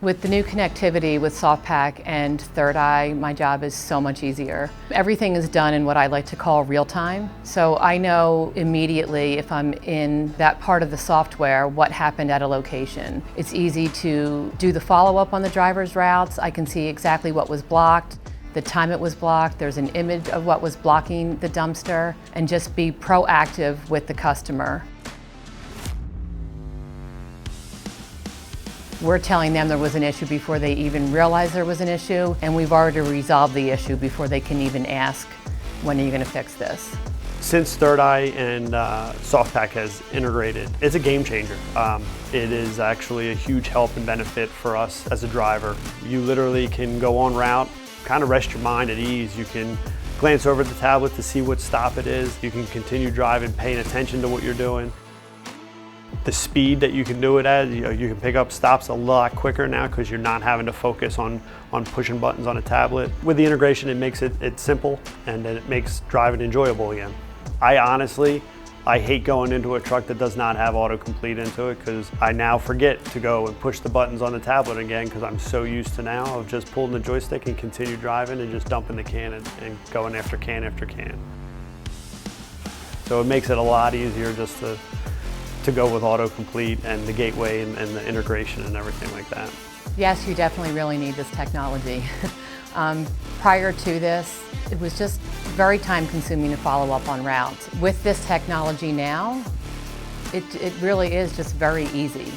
With the new connectivity with Soft-Pak and Third Eye, my job is so much easier. Everything is done in what I like to call real time. So I know immediately if I'm in that part of the software what happened at a location. It's easy to do the follow-up on the driver's routes. I can see exactly what was blocked, the time it was blocked, there's an image of what was blocking the dumpster, and just be proactive with the customer. We're telling them there was an issue before they even realized there was an issue, and we've already resolved the issue before they can even ask, when are you going to fix this? Since Third Eye and Soft-Pak has integrated, it's a game changer. It is actually a huge help and benefit for us as a driver. You literally can go on route, kind of rest your mind at ease. You can glance over at the tablet to see what stop it is. You can continue driving, paying attention to what you're doing. The speed that you can do it at, you can pick up stops a lot quicker now because you're not having to focus on pushing buttons on a tablet. With the integration, it makes it simple, and then it makes driving enjoyable again. I hate going into a truck that does not have autocomplete into it, because I now forget to go and push the buttons on the tablet again, because I'm so used to now of just pulling the joystick and continue driving and just dumping the can and going after can after can. So it makes it a lot easier just to go with autocomplete and the gateway and the integration and everything like that. Yes, you definitely really need this technology. Prior to this, it was just very time-consuming to follow up on routes. With this technology now, it really is just very easy.